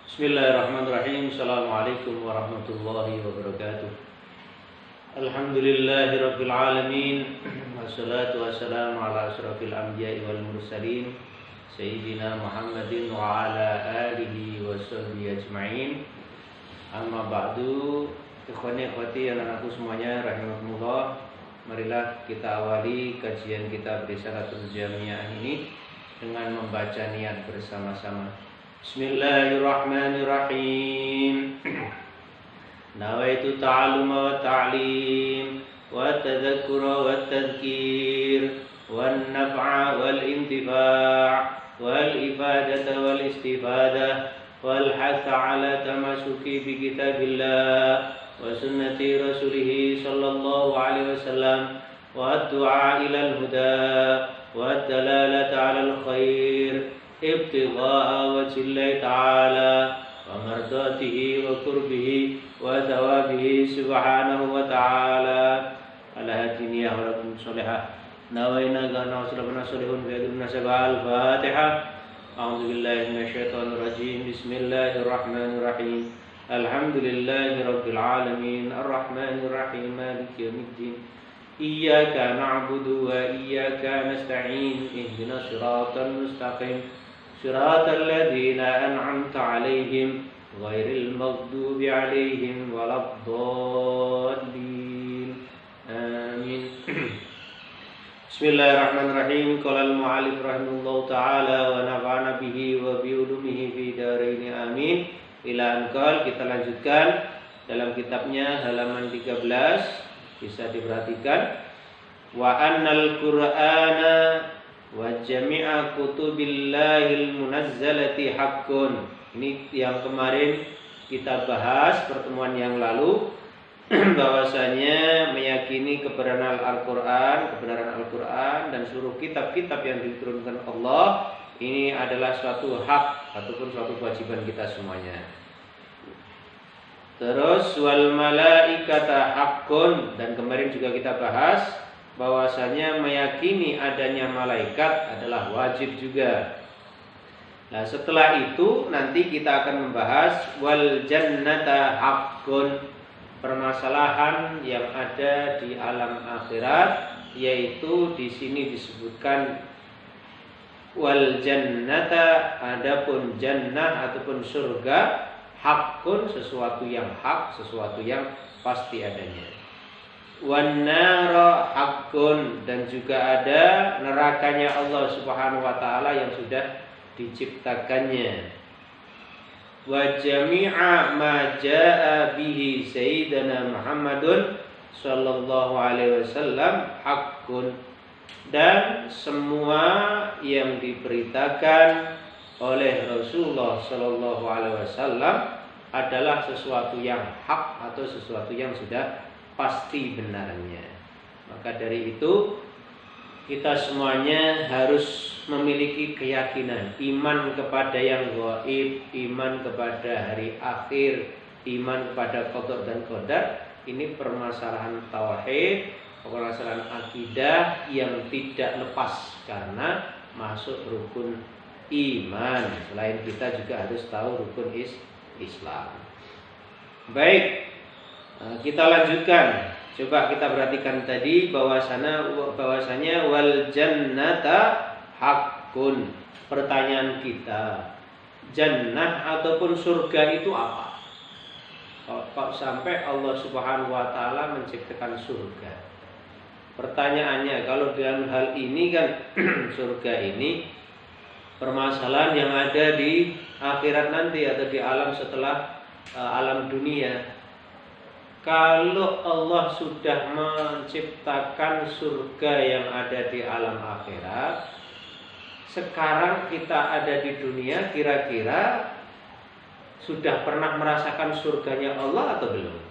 Bismillahirrahmanirrahim. Assalamualaikum warahmatullahi wabarakatuh. Alhamdulillahirabbil alamin. Wassalatu wassalamu ala asyrafil anbiya'i wal mursalin sayyidina Muhammadin wa ala alihi washabbihi ajmain. Amma ba'du. Ikhwani akhwati anakku semuanya rahimakumullah. Marilah kita awali kajian kitab Risalatul Jamiah ini dengan membaca niat bersama-sama. Bismillahirrahmanirrahim. Nawaitu ta'alluma wa ta'lim wa tadhakkura wa tadhkir wa naf'a wal intifa' wal ifadata wal istifadah wal hatha ala tamasuki bi kitabillah wa sunnati rasulih sallallahu alaihi wasallam wa ad-du'a ila al-huda wa ad-dalalata 'ala al-khair ibtigha'a wajhillahi ta'ala wa mardatihi wa qurbihi wa thawabihi subhanahu wa ta'ala ala hadiniya wa lakum sholihah nawaina gana wasallamana sholihun biadun nasabah al-fatihah a'udzu billahi minasyaitonir rajim bismillahirrahmanirrahim alhamdulillahi rabbil alamin arrahmanir rahim maliki yaumiddin iyyaka na'budu wa iyyaka nasta'in ihdinas siratal mustaqim siratal ladzina an'amta 'alaihim ghairil maghdubi 'alaihim waladdallin amin. Bismillahirrahmanirrahim. Qala al-mu'allif rahimahullahu ta'ala wa nafa'ana bihi wa bi ulumihi fi dharain amin. Ila anqal, kita lanjutkan dalam kitabnya halaman 13. Bisa diperhatikan wa annal qur'ana wa jami'a kutubillahil munazzalati haqqun. Ini yang kemarin kita bahas pertemuan yang lalu bahwasanya meyakini kebenaran Al-Qur'an dan seluruh kitab-kitab yang diturunkan Allah ini adalah suatu hak ataupun suatu kewajiban kita semuanya. Terus wal malaikata haqqun, dan kemarin juga kita bahas bahwasanya meyakini adanya malaikat adalah wajib juga. Nah, setelah itu nanti kita akan membahas wal jannata haqqun, permasalahan yang ada di alam akhirat, yaitu di sini disebutkan wal jannata, adapun jannah ataupun surga haqqun, sesuatu yang hak, sesuatu yang pasti adanya. Wan nara haqqun, dan juga ada nerakanya Allah Subhanahu wa taala yang sudah diciptakannya. Wa jami'a ma jaa bihi sayyidina Muhammadun sallallahu alaihi wasallam haqqun, dan semua yang diberitakan oleh Rasulullah sallallahu alaihi wasallam adalah sesuatu yang hak atau sesuatu yang sudah pasti benarnya. Maka dari itu kita semuanya harus memiliki keyakinan, iman kepada yang gaib, iman kepada hari akhir, iman kepada qada dan qadar. Ini permasalahan tauhid, permasalahan akidah yang tidak lepas karena masuk rukun iman. Selain kita juga harus tahu rukun Islam. Baik, kita lanjutkan. Coba kita perhatikan tadi bahwasanya wal jannata haqqun. Pertanyaan kita, jannah ataupun surga itu apa? Kok sampai Allah Subhanahu wa taala menciptakan surga? Pertanyaannya, kalau dalam hal ini kan surga ini permasalahan yang ada di akhirat nanti atau di alam setelah alam dunia. Kalau Allah sudah menciptakan surga yang ada di alam akhirat, sekarang kita ada di dunia, kira-kira sudah pernah merasakan surganya Allah atau belum?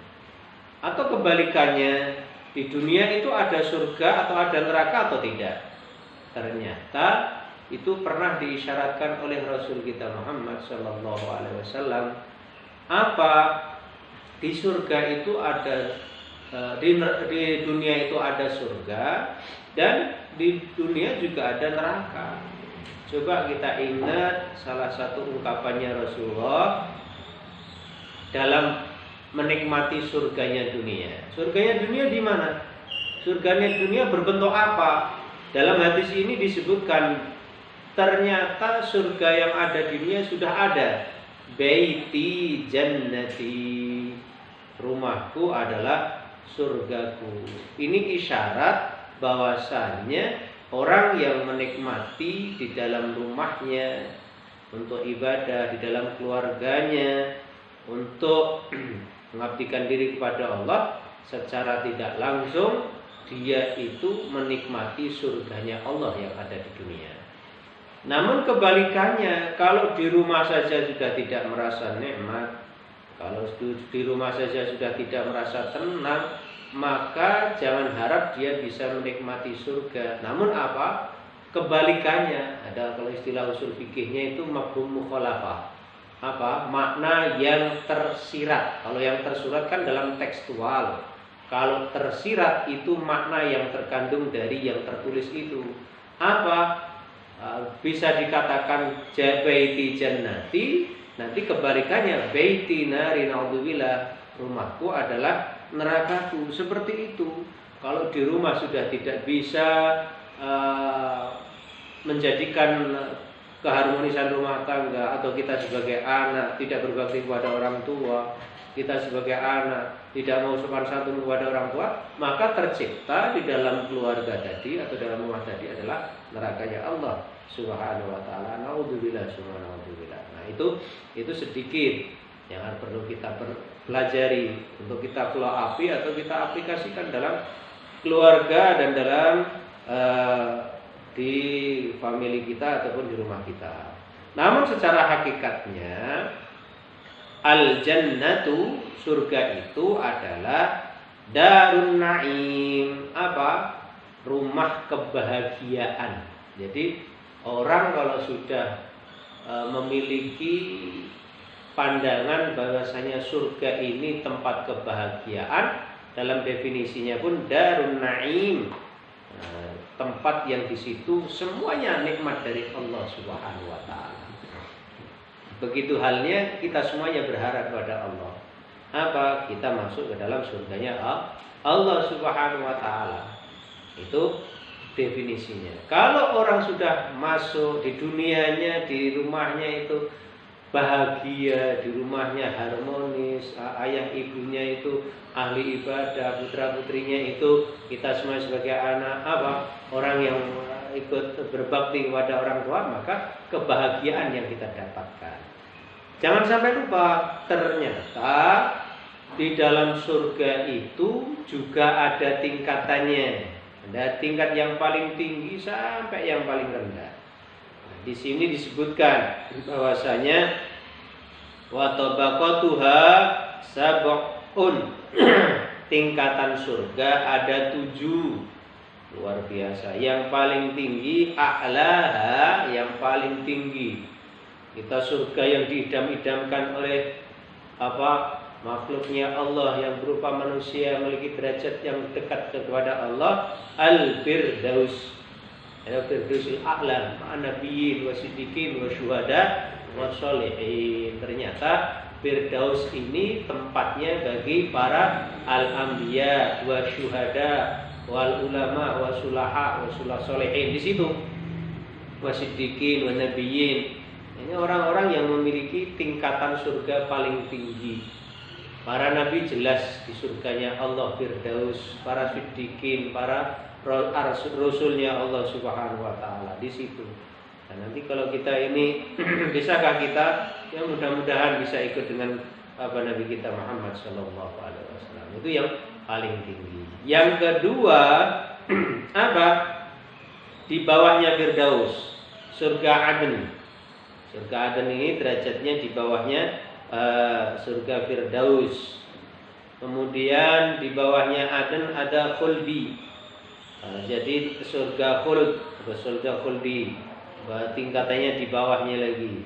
Atau kebalikannya, di dunia itu ada surga atau ada neraka atau tidak? Ternyata itu pernah diisyaratkan oleh Rasul kita Muhammad sallallahu alaihi wasallam. Apa? Di surga itu ada, di dunia itu ada surga, dan di dunia juga ada neraka. Coba kita ingat salah satu ungkapannya Rasulullah dalam menikmati surganya dunia. Surganya dunia di mana? Surganya dunia berbentuk apa? Dalam hadis ini disebutkan ternyata surga yang ada di dunia sudah ada. Baiti jannati, rumahku adalah surgaku. Ini isyarat bahwasannya orang yang menikmati di dalam rumahnya untuk ibadah, di dalam keluarganya, untuk mengabdikan diri kepada Allah, secara tidak langsung dia itu menikmati surganya Allah yang ada di dunia. Namun kebalikannya, kalau di rumah saja sudah tidak merasa nikmat, kalau di rumah saja sudah tidak merasa tenang, maka jangan harap dia bisa menikmati surga. Namun apa? Kebalikannya, ada kalau istilah usul fikihnya itu mafhum mukhalafah. Apa? Makna yang tersirat. Kalau yang tersurat kan dalam tekstual. Kalau tersirat itu makna yang terkandung dari yang tertulis itu. Apa? Bisa dikatakan baiti jannati, nanti kebalikannya baiti nari naudzubillah, rumahku adalah nerakaku. Seperti itu. Kalau di rumah sudah tidak bisa menjadikan keharmonisan rumah tangga, atau kita sebagai anak tidak berbakti kepada orang tua, kita sebagai anak tidak mau sopan santun kepada orang tua, maka tercipta di dalam keluarga tadi atau dalam rumah tadi adalah nerakanya Allah Subhanahu wa taala. Naudzubillah, naudzubillah. Nah, itu sedikit yang perlu kita pelajari untuk kita follow api atau kita aplikasikan dalam keluarga dan dalam di family kita ataupun di rumah kita. Namun secara hakikatnya al-jannatu, surga itu adalah darun na'im. Apa? Rumah kebahagiaan. Jadi orang kalau sudah memiliki pandangan bahwasanya surga ini tempat kebahagiaan, dalam definisinya pun darun na'im, tempat yang di situ semuanya nikmat dari Allah Subhanahu wa taala. Begitu halnya kita semuanya berharap pada Allah. Apa? Kita masuk ke dalam surganya Allah Subhanahu wa taala. Itu definisinya. Kalau orang sudah masuk di dunianya, di rumahnya itu bahagia, di rumahnya harmonis, ayah ibunya itu ahli ibadah, putra putrinya itu kita semua sebagai anak orang yang ikut berbakti kepada orang tua, maka kebahagiaan yang kita dapatkan. Jangan sampai lupa, ternyata di dalam surga itu juga ada tingkatannya. Ada tingkat yang paling tinggi sampai yang paling rendah. Di sini disebutkan bahwasanya wa tabaqatuha sab'un. Tingkatan surga ada 7. Luar biasa. Yang paling tinggi a'laha, yang paling tinggi. Kita surga yang diidam-idamkan oleh makhluknya Allah yang berupa manusia, memiliki derajat yang dekat kepada Allah, al-firdaus. Al-firdausil a'la, ma'an-nabiyyin wa siddiqin wa syuhada wa sholihin. Ternyata Firdaus ini tempatnya bagi para al-anbiya wa syuhada wal ulama wa sulaha wa sholihin. Di situ wa siddiqin wa nabiyyin. Ini orang-orang yang memiliki tingkatan surga paling tinggi. Para nabi jelas di surganya Allah Firdaus, para siddiqin, para rasulnya Allah Subhanahu wa taala di situ. Dan nanti kalau kita ini bisakah kita, ya mudah-mudahan bisa ikut dengan Nabi kita Muhammad sallallahu alaihi wasallam. Itu yang paling tinggi. Yang kedua di bawahnya Firdaus, surga Aden. Surga Aden ini derajatnya di bawahnya surga Firdaus. Kemudian di bawahnya Aden ada Khuldi. Jadi surga Khuld, surga Khuldi. Tingkatannya di bawahnya lagi.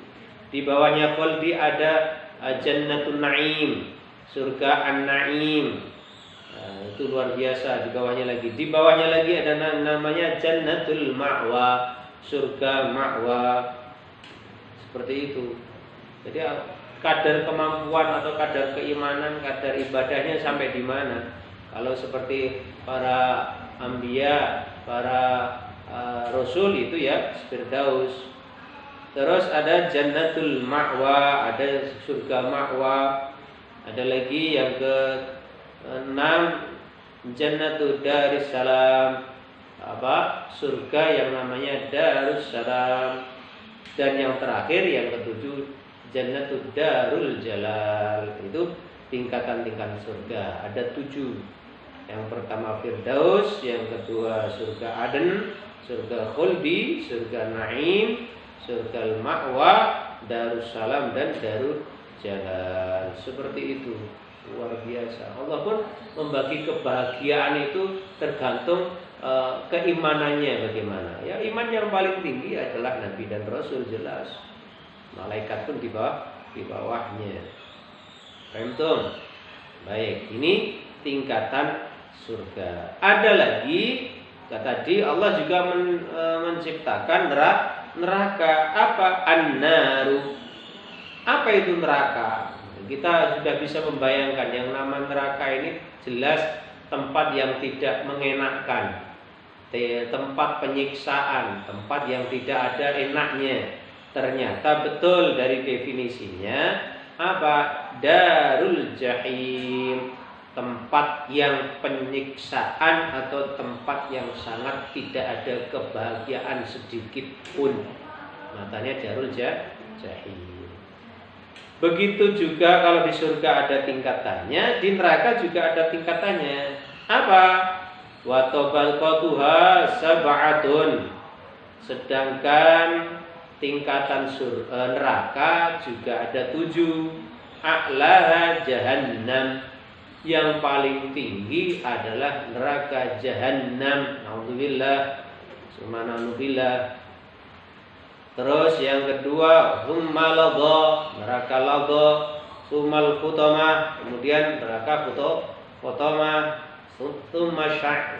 Di bawahnya Khuldi ada Jannatun Na'im, surga An-Na'im. Itu luar biasa. Di bawahnya lagi. Di bawahnya lagi ada namanya Jannatul Ma'wa, surga Ma'wa. Seperti itu. Jadi kadar kemampuan atau kadar keimanan, kadar ibadahnya sampai di mana. Kalau seperti para anbiya, para rasul itu ya Firdaus. Terus ada Jannatul Ma'wa, ada surga Ma'wa. Ada lagi yang ke-6 Jannatul Darussalam, surga yang namanya Darussalam. Dan yang terakhir yang ke-7 Jannatul Darul Jalal. Itu tingkatan-tingkatan surga. Ada 7. Yang pertama Firdaus, yang kedua surga Aden, surga Khuldi, surga Naim, surga Ma'wa, Darussalam dan Darul Jalal. Seperti itu. Luar biasa. Allah pun membagi kebahagiaan itu tergantung keimanannya bagaimana. Ya, iman yang paling tinggi adalah Nabi dan Rasul, jelas. Malaikat pun di bawahnya. Paham? Baik, ini tingkatan surga. Ada lagi, tadi Allah juga menciptakan neraka. Apa? An-naru. Apa itu neraka? Kita sudah bisa membayangkan yang nama neraka ini jelas tempat yang tidak mengenakkan, tempat penyiksaan, tempat yang tidak ada enaknya. Ternyata betul dari definisinya apa? Darul Jahim, tempat yang penyiksaan atau tempat yang sangat tidak ada kebahagiaan sedikit pun. Makanya Darul Jahim. Begitu juga kalau di surga ada tingkatannya, di neraka juga ada tingkatannya. Apa? Wa tabaqatuha sab'atun. Sedangkan tingkatan neraka juga ada 7. A'laha jahannam. Yang paling tinggi adalah neraka jahannam. Nauzubillah. Subhanallah. Terus yang kedua humma ladha, neraka ladha, sumal khutama, kemudian neraka khutama, thumma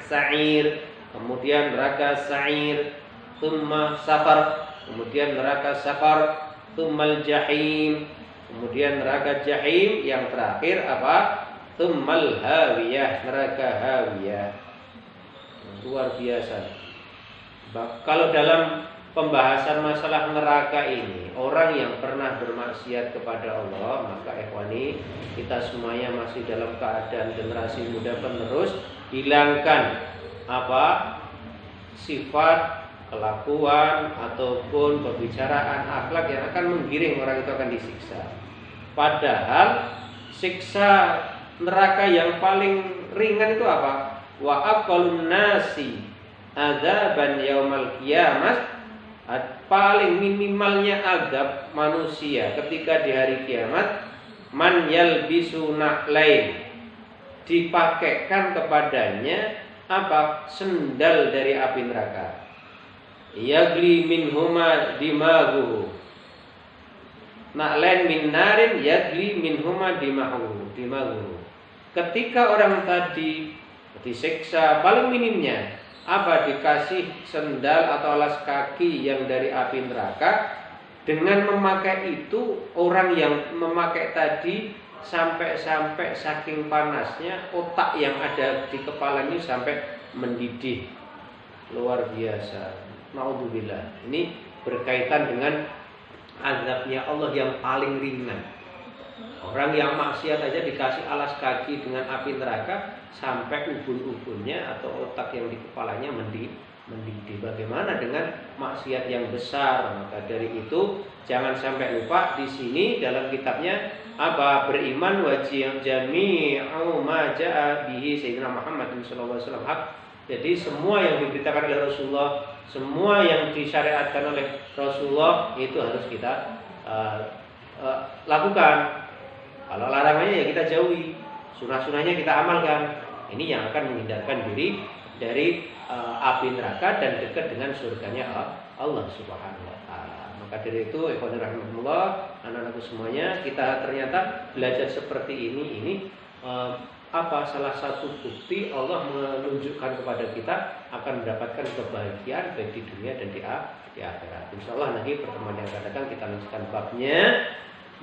sa'ir, kemudian neraka sa'ir, thumma safar, kemudian neraka safar, thummal jahim, kemudian neraka jahim, yang terakhir apa? Thummal hawiyah, neraka hawiyah. Luar biasa. Kalau dalam pembahasan masalah neraka ini, orang yang pernah bermaksiat kepada Allah, maka ikhwani, kita semuanya masih dalam keadaan generasi muda penerus, hilangkan apa? Sifat, kelakuan ataupun pembicaraan akhlak yang akan menggiring orang itu akan disiksa. Padahal siksa neraka yang paling ringan itu apa? Wa aqallun nasi adzaban yaumal qiyamah. Paling minimalnya azab manusia ketika di hari kiamat, man yalbisu na'lain, dipakaikan kepadanya apa? Sendal dari api neraka. Yagli minhuma dimaghuhu. Na'lain min narin yagli minhuma dimaghuhu. Ketika orang tadi disiksa, paling minimnya apa? Dikasih sendal atau alas kaki yang dari api neraka. Dengan memakai itu, orang yang memakai tadi sampai saking panasnya otak yang ada di kepalanya sampai mendidih. Luar biasa. Naudzubillah. Ini berkaitan dengan azabnya Allah yang paling ringan. Orang yang maksiat aja dikasih alas kaki dengan api neraka sampai ubun-ubunnya atau otak yang di kepalanya mendidih. Bagaimana dengan maksiat yang besar? Maka dari itu jangan sampai lupa, di sini dalam kitabnya apa? Beriman wajib jami'u ma ja'a bihi sayyidina Muhammad sallallahu alaihi wasallam. Jadi semua yang diberitakan oleh Rasulullah, semua yang disyariatkan oleh Rasulullah itu harus kita lakukan. Kalau larangannya ya kita jauhi, sunah-sunahnya kita amalkan. Ini yang akan menghindarkan diri dari api neraka dan dekat dengan surganya Allah Subhanahu wa taala. Maka dari itu, ikhwan rahimahullah, anak-anakku semuanya, kita ternyata belajar seperti ini salah satu bukti Allah menunjukkan kepada kita akan mendapatkan kebahagiaan baik di dunia dan di akhirat. Insyaallah nanti pertemuan yang akan datang kita lanjutkan babnya.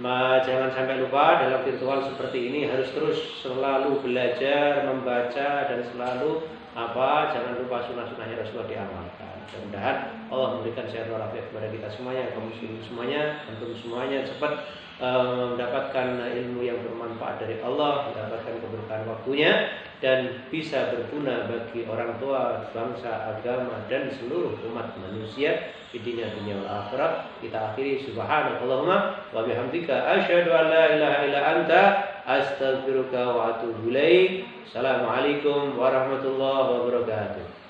Jangan sampai lupa dalam virtual seperti ini harus terus selalu belajar, membaca dan selalu jangan lupa sunnah-sunnahnya Rasulullah diamalkan. Mudah-mudahan Allah memberikan sehat walafiat kepada kita semuanya, kaum muslimin semuanya, antum semuanya cepat mendapatkan ilmu yang bermanfaat dari Allah, mendapatkan keberkahan waktunya dan bisa berguna bagi orang tua, bangsa, agama dan seluruh umat manusia di dunia wal akhirat. Kita akhiri subhanakallahumma wa bihamdika asyhadu an la ilaha illa anta astaghfiruka wa atubu ilaik. Assalamualaikum warahmatullahi wabarakatuh.